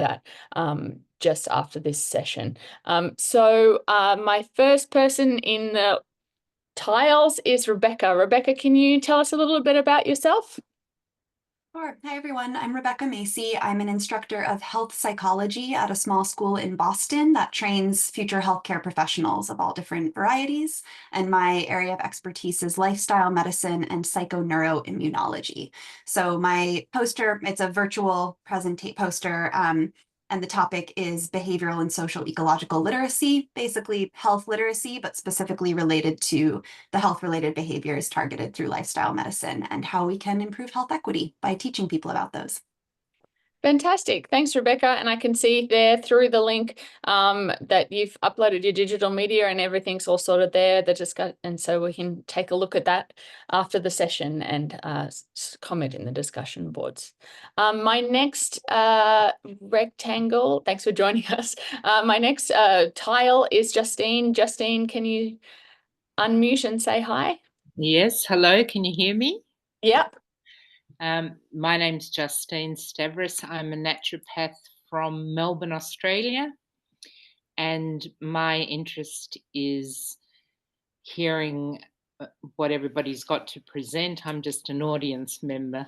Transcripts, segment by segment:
that just after this session. So my first person in the tiles is Rebecca. Rebecca, can you tell us a little bit about yourself? Sure. Hi, everyone. I'm Rebecca Macy. I'm an instructor of health psychology at a small school in Boston that trains future healthcare professionals of all different varieties. And my area of expertise is lifestyle medicine and psychoneuroimmunology. So my poster, it's a virtual poster, and the topic is behavioral and social ecological literacy, basically health literacy, but specifically related to the health-related behaviors targeted through lifestyle medicine and how we can improve health equity by teaching people about those. Fantastic. Thanks, Rebecca. And I can see there through the link that you've uploaded your digital media and everything's all sorted there. And so we can take a look at that after the session and comment in the discussion boards. My next rectangle, thanks for joining us. My next tile is Justine. Justine, can you unmute and say hi? Yes, hello, can you hear me? Yep. My name's Justine Stavris. I'm a naturopath from Melbourne, Australia, and my interest is hearing what everybody's got to present. I'm just an audience member.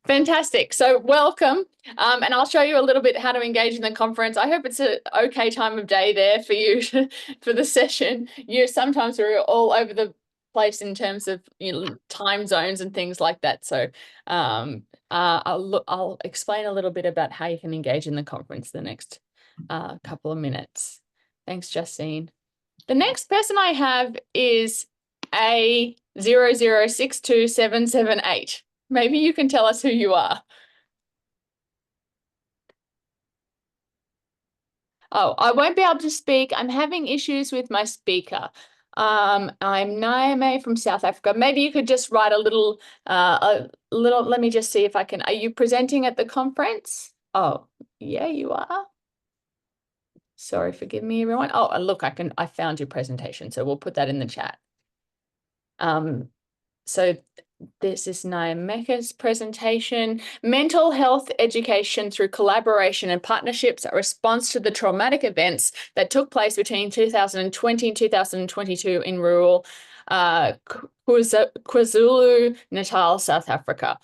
Fantastic. So welcome. And I'll show you a little bit how to engage in the conference. I hope it's an okay time of day there for you for the session. Sometimes we're all over the place in terms of time zones and things like that. So I'll explain a little bit about how you can engage in the conference the next couple of minutes. Thanks, Justine. The next person I have is A0062778. Maybe you can tell us who you are. Oh, I won't be able to speak. I'm having issues with my speaker. I'm Naime from South Africa. Maybe you could just write a little, let me just see if I can. Are you presenting at the conference? Oh, yeah, you are. Sorry, forgive me, everyone. Oh, look, I found your presentation, so we'll put that in the chat. So this is Naimeka's presentation. Mental health education through collaboration and partnerships, a response to the traumatic events that took place between 2020 and 2022 in rural KwaZulu-Natal, South Africa.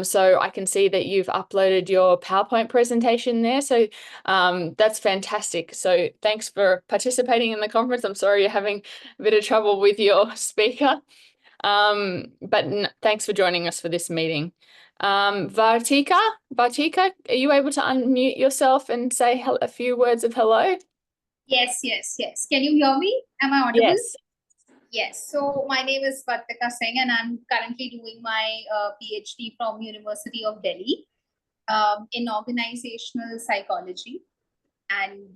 So I can see that you've uploaded your PowerPoint presentation there. So that's fantastic. So thanks for participating in the conference. I'm sorry you're having a bit of trouble with your speaker. But thanks for joining us for this meeting. Vartika, are you able to unmute yourself and say a few words of hello? Yes. Can you hear me? Am I audible? Yes. Yes. So my name is Vartika Singh and I'm currently doing my PhD from University of Delhi in organizational psychology. And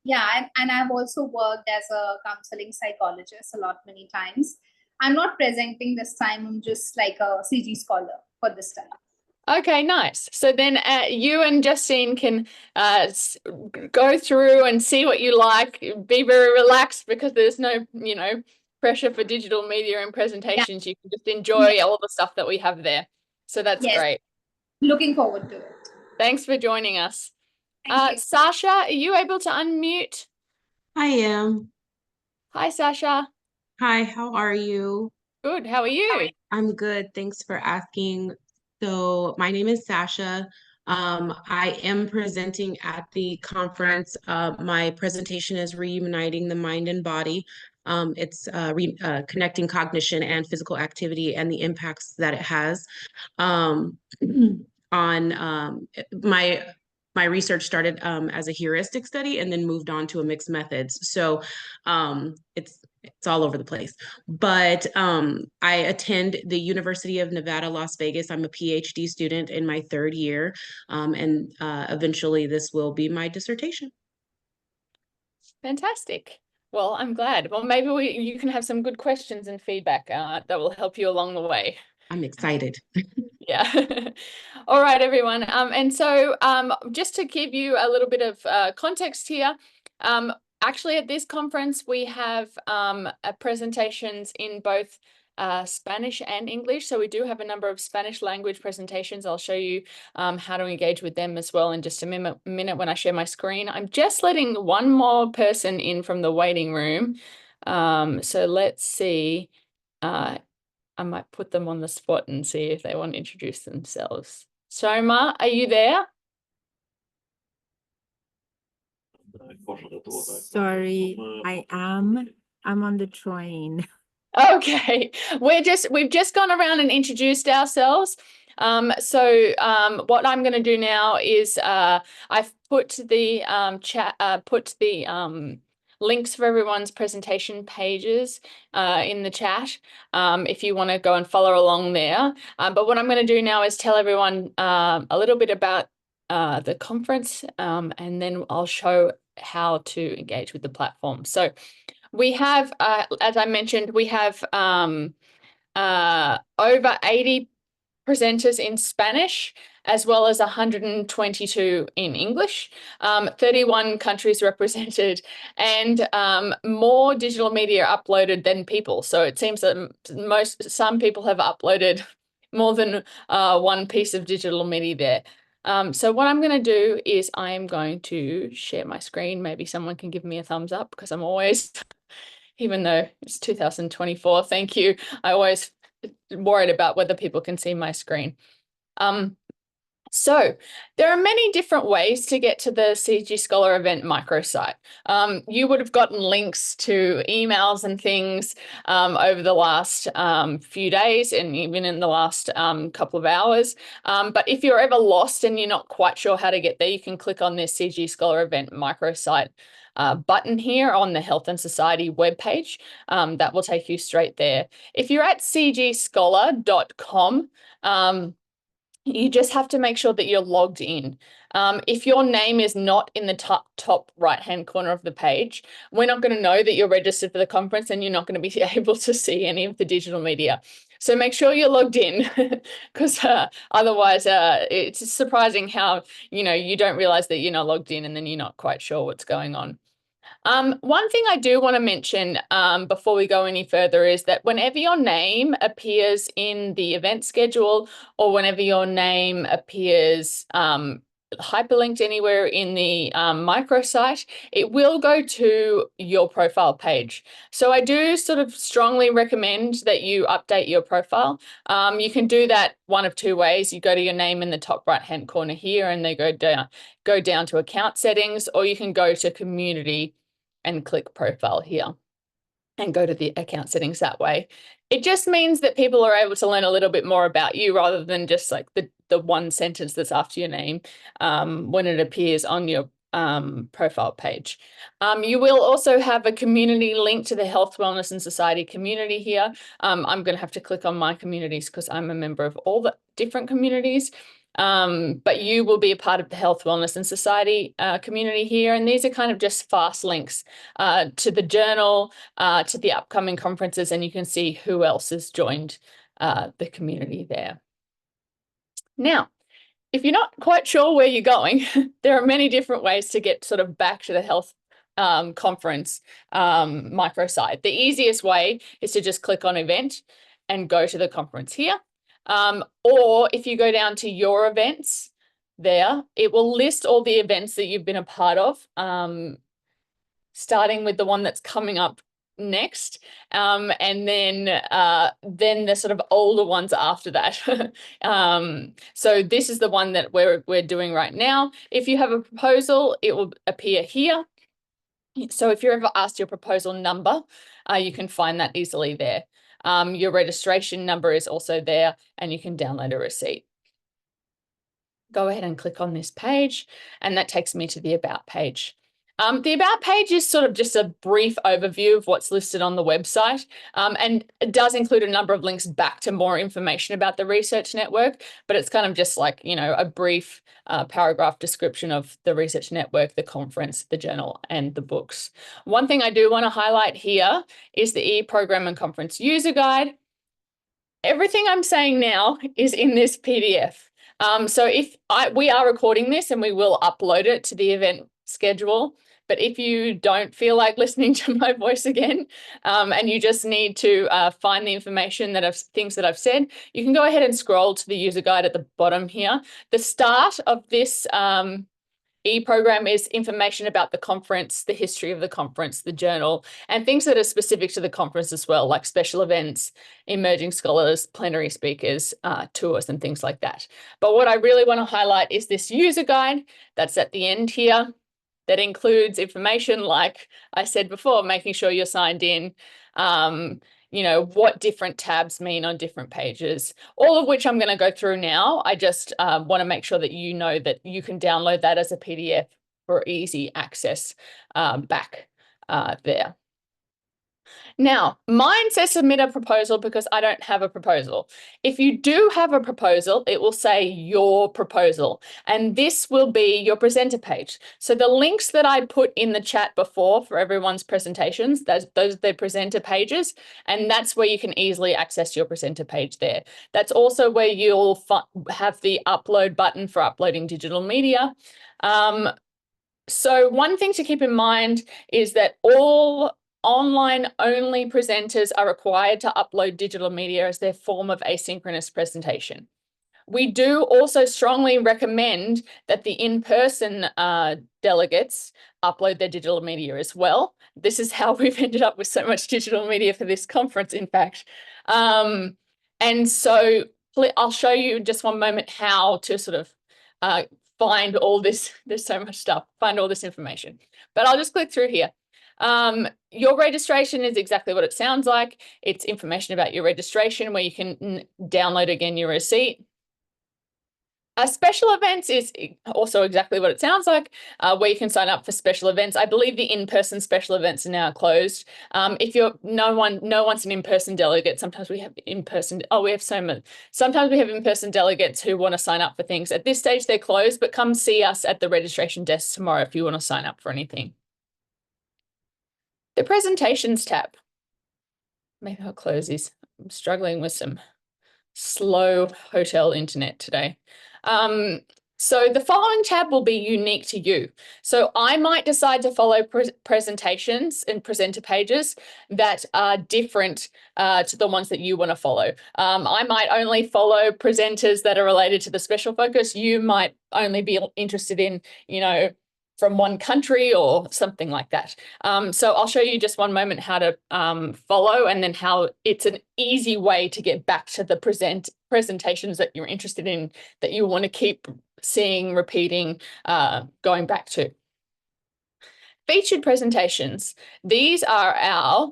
yeah, and I've also worked as a counseling psychologist many times. I'm not presenting this time. I'm just like a CG scholar for this time. Okay, nice. So then you and Justine can go through and see what you like. Be very relaxed because there's no, pressure for digital media and presentations. Yeah. You can just enjoy all the stuff that we have there. So that's great. Looking forward to it. Thanks for joining us. Thank you. Sasha, are you able to unmute? I am. Hi, Sasha. Hi, how are you? Good. How are you? I'm good. Thanks for asking. So my name is Sasha. I am presenting at the conference. My presentation is Reuniting the Mind and Body. It's connecting cognition and physical activity and the impacts that it has on my research started as a heuristic study and then moved on to a mixed methods. So it's all over the place. But I attend the University of Nevada, Las Vegas. I'm a PhD student in my third year. And eventually this will be my dissertation. Fantastic. Well, I'm glad. Well, maybe you can have some good questions and feedback that will help you along the way. I'm excited. Yeah. All right, everyone. And so just to give you a little bit of context here, actually at this conference, we have presentations in both Spanish and English. So we do have a number of Spanish language presentations. I'll show you how to engage with them as well in just a minute when I share my screen. I'm just letting one more person in from the waiting room. So let's see. I might put them on the spot and see if they want to introduce themselves. Soma, are you there? Sorry, I am. I'm on the train. Okay, we've just gone around and introduced ourselves. What I'm going to do now is I've put the links for everyone's presentation pages in the chat if you want to go and follow along there. But what I'm going to do now is tell everyone a little bit about the conference, and then I'll show how to engage with the platform. So we have, as I mentioned, we have over 80 presenters in Spanish, as well as 122 in English, 31 countries represented, and more digital media uploaded than people. So it seems that some people have uploaded more than one piece of digital media there. So what I'm going to do is I am going to share my screen. Maybe someone can give me a thumbs up because I'm always, even though it's 2024, thank you, I always worried about whether people can see my screen. So there are many different ways to get to the CGScholar Event Microsite. You would have gotten links to emails and things over the last few days and even in the last couple of hours. But if you're ever lost and you're not quite sure how to get there, you can click on this CGScholar Event Microsite button here on the Health and Society webpage. That will take you straight there. If you're at cgscholar.com, you just have to make sure that you're logged in. If your name is not in the top right-hand corner of the page, we're not going to know that you're registered for the conference and you're not going to be able to see any of the digital media. So make sure you're logged in because otherwise it's surprising how, you don't realize that you're not logged in and then you're not quite sure what's going on. One thing I do want to mention before we go any further is that whenever your name appears in the event schedule or whenever your name appears hyperlinked anywhere in the microsite, it will go to your profile page. So I do sort of strongly recommend that you update your profile. You can do that one of two ways. You go to your name in the top right-hand corner here and they go down to account settings, or you can go to community and click profile here and go to the account settings that way. It just means that people are able to learn a little bit more about you rather than just like the one sentence that's after your name when it appears on your profile page. You will also have a community link to the Health, Wellness and Society community here. I'm going to have to click on my communities because I'm a member of all the different communities. But you will be a part of the Health, Wellness and Society community here. And these are kind of just fast links to the journal, to the upcoming conferences, and you can see who else has joined the community there. Now, if you're not quite sure where you're going, there are many different ways to get sort of back to the health conference microsite. The easiest way is to just click on event and go to the conference here. Or if you go down to your events there, it will list all the events that you've been a part of, starting with the one that's coming up next, and then the sort of older ones after that. So this is the one that we're doing right now. If you have a proposal, it will appear here. So if you're ever asked your proposal number, you can find that easily there. Your registration number is also there and you can download a receipt. Go ahead and click on this page and that takes me to the About page. The About page is sort of just a brief overview of what's listed on the website, and it does include a number of links back to more information about the research network, but it's kind of just like, a brief paragraph description of the research network, the conference, the journal, and the books. One thing I do want to highlight here is the e-program and conference user guide. Everything I'm saying now is in this PDF. So we are recording this and we will upload it to the event schedule. But if you don't feel like listening to my voice again, and you just need to find the information things that I've said, you can go ahead and scroll to the user guide at the bottom here. The start of this e-program is information about the conference, the history of the conference, the journal, and things that are specific to the conference as well, like special events, emerging scholars, plenary speakers, tours, and things like that. But what I really want to highlight is this user guide that's at the end here that includes information, like I said before, making sure you're signed in, you know, what different tabs mean on different pages, all of which I'm going to go through now. I just want to make sure that you know that you can download that as a PDF for easy access back there. Now, mine says submit a proposal because I don't have a proposal. If you do have a proposal, it will say your proposal, and this will be your presenter page. So the links that I put in the chat before for everyone's presentations, those are their presenter pages, and that's where you can easily access your presenter page there. That's also where you'll have the upload button for uploading digital media. So one thing to keep in mind is that all online only presenters are required to upload digital media as their form of asynchronous presentation. We do also strongly recommend that the in-person delegates upload their digital media as well. This is how we've ended up with so much digital media for this conference, in fact. And so I'll show you in just one moment how to sort of find all this. There's so much stuff, find all this information. But I'll just click through here. Your registration is exactly what it sounds like. It's information about your registration where you can download again your receipt. Special events is also exactly what it sounds like, where you can sign up for special events. I believe the in-person special events are now closed. If you're no one's an in-person delegate, sometimes we have in-person. Oh, we have so many. Sometimes we have in-person delegates who want to sign up for things. At this stage, they're closed, but come see us at the registration desk tomorrow if you want to sign up for anything. The presentations tab. Maybe I'll close these. I'm struggling with some slow hotel internet today. So the following tab will be unique to you. So I might decide to follow presentations and presenter pages that are different to the ones that you want to follow. I might only follow presenters that are related to the special focus. You might only be interested in, you know, from one country or something like that. So I'll show you just one moment how to follow, and then how it's an easy way to get back to the presentations that you're interested in, that you want to keep seeing, repeating, going back to. Featured presentations. These are our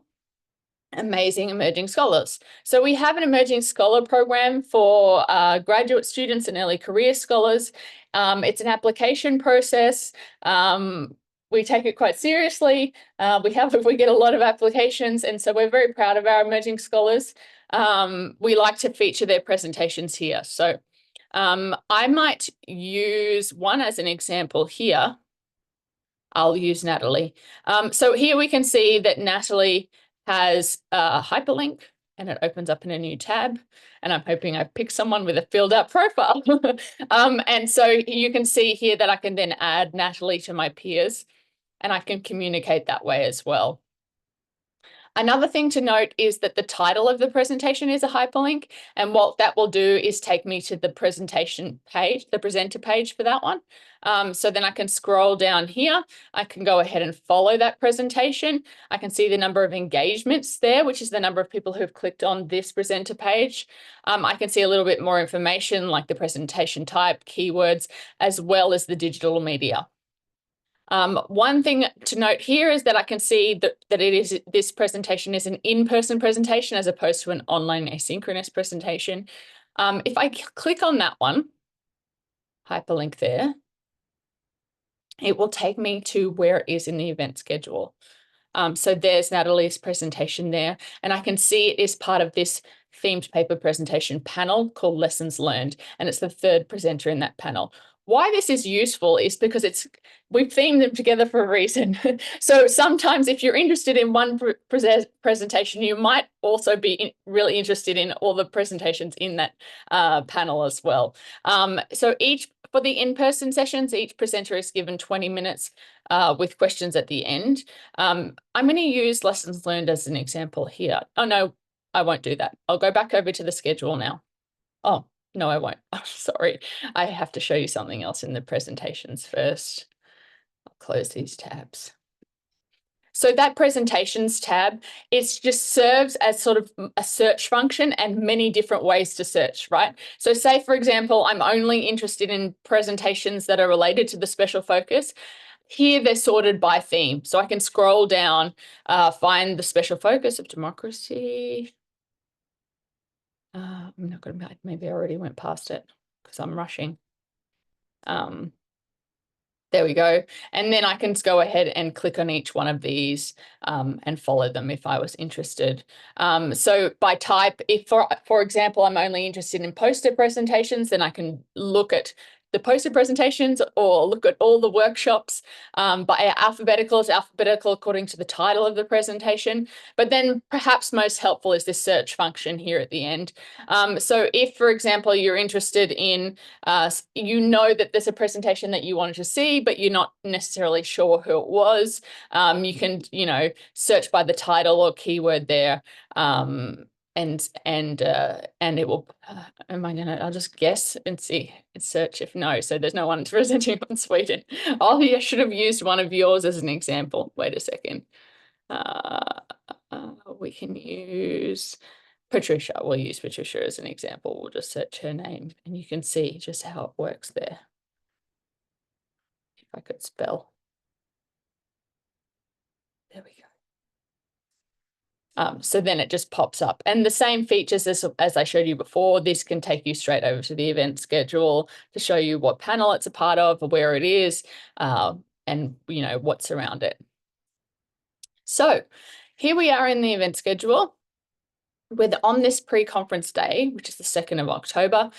amazing emerging scholars. So we have an emerging scholar program for graduate students and early career scholars. It's an application process. We take it quite seriously. We get a lot of applications, and so we're very proud of our emerging scholars. We like to feature their presentations here. So I might use one as an example here. I'll use Natalie. So here we can see that Natalie has a hyperlink, and it opens up in a new tab. And I'm hoping I pick someone with a filled out profile. And so you can see here that I can then add Natalie to my peers, and I can communicate that way as well. Another thing to note is that the title of the presentation is a hyperlink, and what that will do is take me to the presentation page, the presenter page for that one. So then I can scroll down here. I can go ahead and follow that presentation. I can see the number of engagements there, which is the number of people who've clicked on this presenter page. I can see a little bit more information like the presentation type, keywords, as well as the digital media. One thing to note here is that I can see that this presentation is an in-person presentation as opposed to an online asynchronous presentation. If I click on that one, hyperlink there, it will take me to where it is in the event schedule. So there's Natalie's presentation there, and I can see it is part of this themed paper presentation panel called Lessons Learned, and it's the third presenter in that panel. Why this is useful is because we've themed them together for a reason. So sometimes if you're interested in one presentation, you might also be really interested in all the presentations in that panel as well. So each For the in-person sessions, each presenter is given 20 minutes with questions at the end. I'm going to use lessons learned as an example here. Oh, no, I won't do that. I'll go back over to the schedule now. Oh, no, I won't. Oh, sorry. I have to show you something else in the presentations first. I'll close these tabs. So that presentations tab, it just serves as sort of a search function and many different ways to search, right? So say, for example, I'm only interested in presentations that are related to the special focus. Here they're sorted by theme. So I can scroll down, find the special focus of democracy. I'm not going to, maybe I already went past it because I'm rushing. There we go. And then I can go ahead and click on each one of these and follow them if I was interested. So by type, if for example, I'm only interested in poster presentations, then I can look at the poster presentations or look at all the workshops. By alphabetical, it's alphabetical according to the title of the presentation. But then perhaps most helpful is this search function here at the end. So if, for example, you're interested in, you know that there's a presentation that you wanted to see, but you're not necessarily sure who it was, you can, search by the title or keyword there. And it will, I'll just guess and see and search if no. So there's no one presenting on Sweden. Oh, I should have used one of yours as an example. Wait a second. We can use Patricia. We'll use Patricia as an example. We'll just search her name and you can see just how it works there. If I could spell. There we go. So then it just pops up, and the same features as I showed you before. This can take you straight over to the event schedule to show you what panel it's a part of, or where it is, and what's around it. So here we are in the event schedule. We're on this pre-conference day, which is the 2nd of October.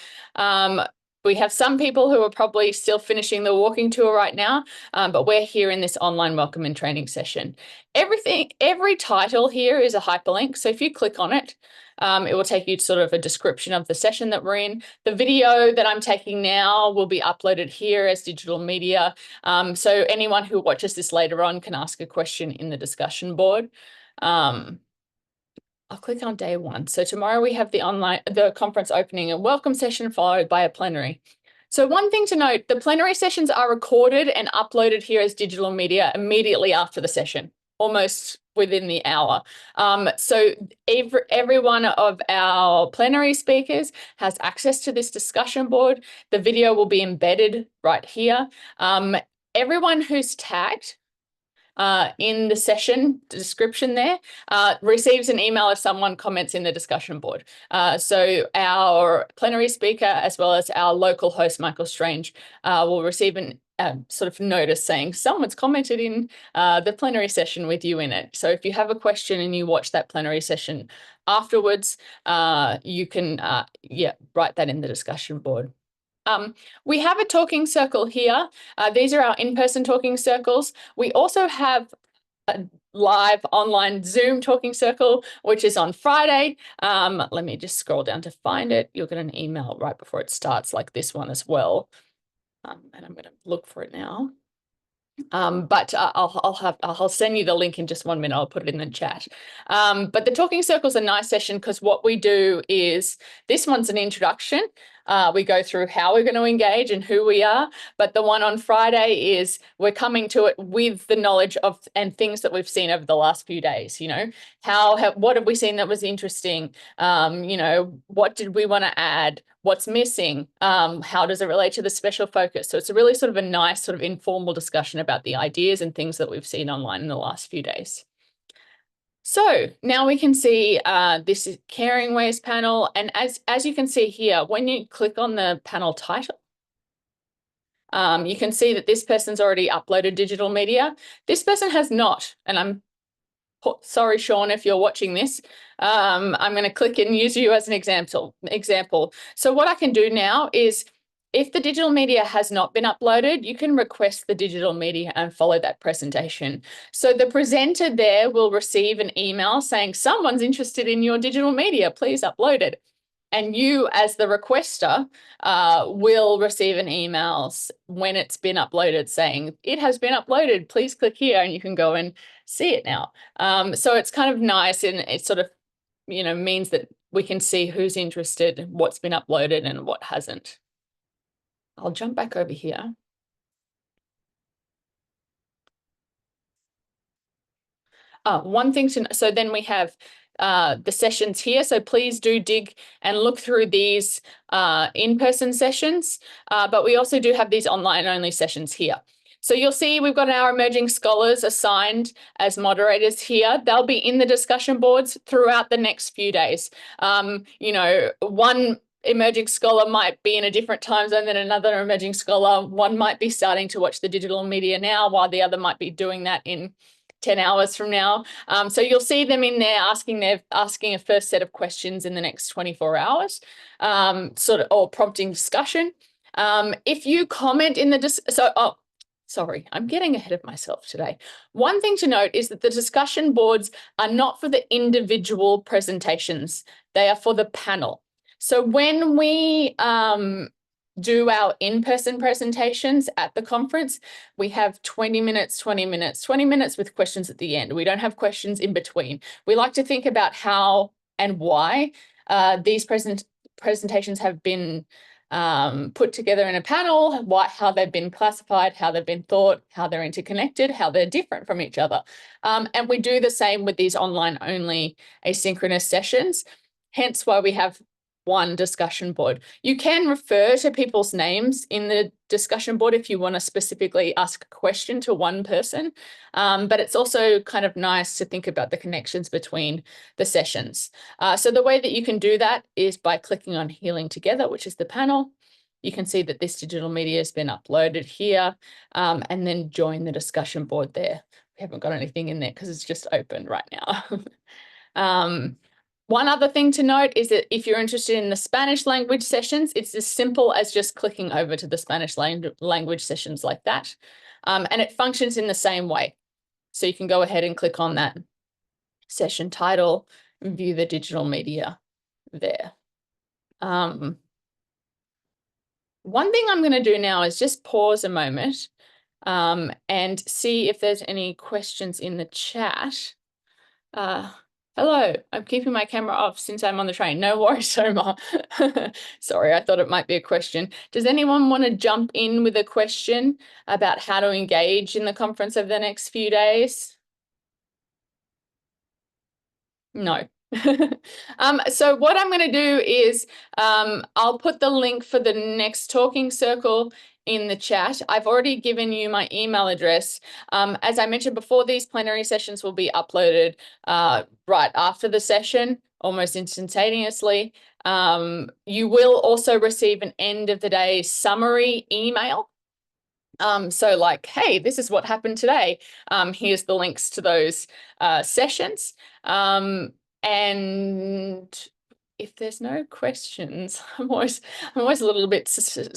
We have some people who are probably still finishing the walking tour right now, but we're here in this online welcome and training session. Every title here is a hyperlink. So if you click on it, it will take you to sort of a description of the session that we're in. The video that I'm taking now will be uploaded here as digital media. So anyone who watches this later on can ask a question in the discussion board. I'll click on day 1. So tomorrow we have the conference opening and welcome session followed by a plenary. So one thing to note, the plenary sessions are recorded and uploaded here as digital media immediately after the session, almost within the hour. So every one of our plenary speakers has access to this discussion board. The video will be embedded right here. Everyone who's tagged in the session description there receives an email if someone comments in the discussion board. So our plenary speaker as well as our local host Michael Strange will receive an sort of notice saying someone's commented in the plenary session with you in it. So if you have a question and you watch that plenary session afterwards, you can write that in the discussion board. We have a talking circle here. These are our in-person talking circles. We also have a live online Zoom talking circle, which is on Friday. Let me just scroll down to find it. You'll get an email right before it starts, like this one as well. And I'm going to look for it now. But I'll send you the link in just 1 minute. I'll put it in the chat. But the talking circle is a nice session because what we do is, this one's an introduction. We go through how we're going to engage and who we are. But the one on Friday is we're coming to it with the knowledge of and things that we've seen over the last few days. What have we seen that was interesting? What did we want to add? What's missing? How does it relate to the special focus? So it's a really sort of a nice sort of informal discussion about the ideas and things that we've seen online in the last few days. So now we can see this is Caring Ways panel. And as you can see here, when you click on the panel title, you can see that this person's already uploaded digital media. This person has not, and I'm sorry, Sean, if you're watching this. I'm going to click and use you as an example. So what I can do now is, if the digital media has not been uploaded, you can request the digital media and follow that presentation. So the presenter there will receive an email saying someone's interested in your digital media, please upload it. And you, as the requester, will receive an email when it's been uploaded saying, it has been uploaded, please click here, and you can go and see it now. So it's kind of nice, and it sort of, you know, means that we can see who's interested, what's been uploaded and what hasn't. I'll jump back over here. One thing to, so then we have the sessions here. So please do dig and look through these in-person sessions, but we also do have these online only sessions here. So you'll see we've got our emerging scholars assigned as moderators here. They'll be in the discussion boards throughout the next few days. You know, one emerging scholar might be in a different time zone than another emerging scholar. One might be starting to watch the digital media now, while the other might be doing that in 10 hours from now. So you'll see them in there asking a first set of questions in the next 24 hours, or prompting discussion. If you comment in the sorry, I'm getting ahead of myself today. One thing to note is that the discussion boards are not for the individual presentations. They are for the panel. So when we do our in-person presentations at the conference, we have 20 minutes, 20 minutes, 20 minutes with questions at the end. We don't have questions in between. We like to think about how and why these presentations have been put together in a panel, how they've been classified, how they've been thought, how they're interconnected, how they're different from each other. And we do the same with these online only asynchronous sessions, hence why we have one discussion board. You can refer to people's names in the discussion board if you want to specifically ask a question to one person, but it's also kind of nice to think about the connections between the sessions. So the way that you can do that is by clicking on Healing Together, which is the panel. You can see that this digital media has been uploaded here, and then join the discussion board there. We haven't got anything in there because it's just open right now. One other thing to note is that if you're interested in the Spanish language sessions, it's as simple as just clicking over to the Spanish language sessions like that. And it functions in the same way. So you can go ahead and click on that session title and view the digital media there. One thing I'm going to do now is just pause a moment and see if there's any questions in the chat. Hello, I'm keeping my camera off since I'm on the train. No worries, Omar. Sorry, I thought it might be a question. Does anyone want to jump in with a question about how to engage in the conference over the next few days? No. So what I'm going to do is I'll put the link for the next talking circle in the chat. I've already given you my email address. As I mentioned before, these plenary sessions will be uploaded right after the session, almost instantaneously. You will also receive an end of the day summary email. So like, hey, this is what happened today. Here's the links to those sessions. And if there's no questions, I'm always a little bit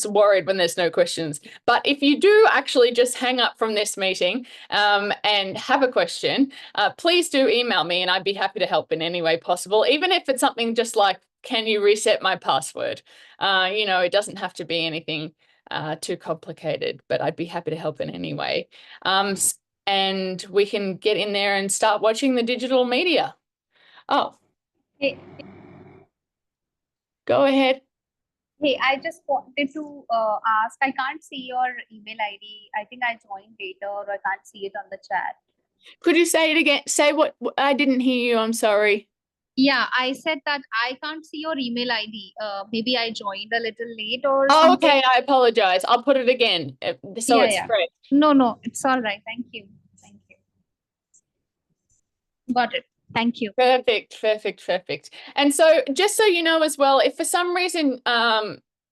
worried when there's no questions. But if you do actually just hang up from this meeting and have a question, please do email me and I'd be happy to help in any way possible, even if it's something just like, can you reset my password? You know, it doesn't have to be anything too complicated, but I'd be happy to help in any way. And we can get in there and start watching the digital media. Oh, Hey, go ahead. hey, I just wanted to ask, I can't see your email ID. I think I joined later or I can't see it on the chat. Could you say it again? Say what? I didn't hear you. I'm sorry. Yeah, I said that I can't see your email ID. Maybe I joined a little late or Oh, something. okay. I apologize. I'll put it again so it's fresh. No, it's all right. Thank you. Thank you. Got it. Thank you. Perfect. And so just so you know as well, if for some reason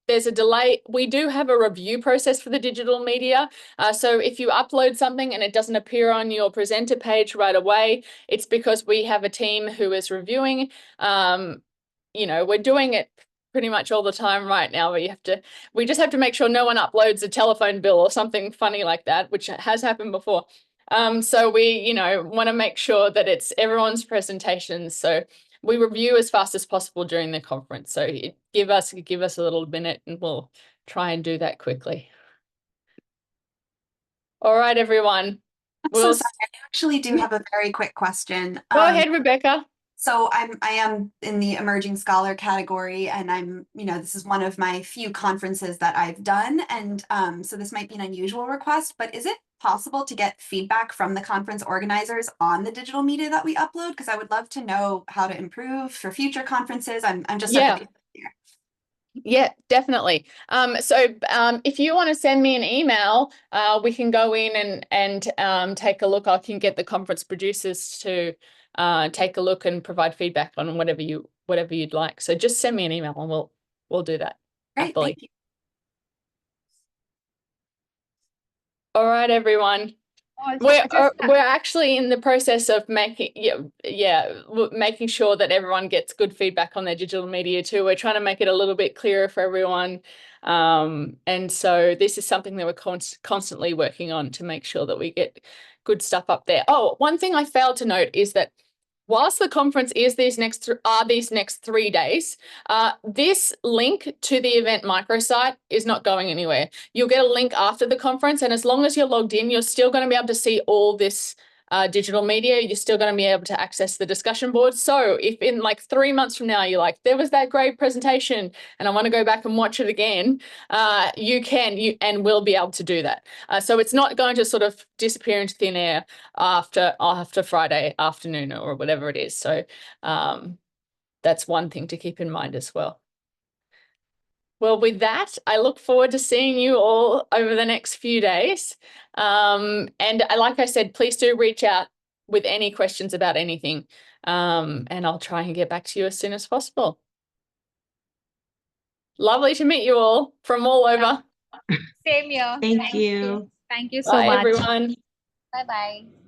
there's a delay, we do have a review process for the digital media. So if you upload something and it doesn't appear on your presenter page right away, it's because we have a team who is reviewing. You know, we're doing it pretty much all the time right now, but we just have to make sure no one uploads a telephone bill or something funny like that, which has happened before. So we, you know, want to make sure that it's everyone's presentations. So we review as fast as possible during the conference. So give us a little minute and we'll try and do that quickly. All right, everyone. I'm so sorry. I actually do have a very quick question. Go ahead, Rebecca. So I am in the emerging scholar category, and this is one of my few conferences that I've done. And so this might be an unusual request, but is it possible to get feedback from the conference organizers on the digital media that we upload? Because I would love to know how to improve for future conferences. I'm just at the here. Yeah, definitely. If you want to send me an email, we can go in and take a look. I can get the conference producers to take a look and provide feedback on whatever you'd like. So just send me an email and we'll do that. Great, happily. thank you. All right, everyone. We're actually in the process of making sure that everyone gets good feedback on their digital media too. We're trying to make it a little bit clearer for everyone. And so this is something that we're constantly working on to make sure that we get good stuff up there. Oh, one thing I failed to note is that whilst the conference is these next 3 days, this link to the event microsite is not going anywhere. You'll get a link after the conference, and as long as you're logged in, you're still going to be able to see all this digital media. You're still going to be able to access the discussion board. So if in like 3 months from now, you're like, there was that great presentation and I want to go back and watch it again, you will be able to do that. So it's not going to sort of disappear into thin air after Friday afternoon or whatever it is. So that's one thing to keep in mind as well. Well, with that, I look forward to seeing you all over the next few days. And like I said, please do reach out with any questions about anything. And I'll try and get back to you as soon as possible. Lovely to meet you all from all over. Same here. Thank you. Thank you so Bye, much. everyone. Bye-bye.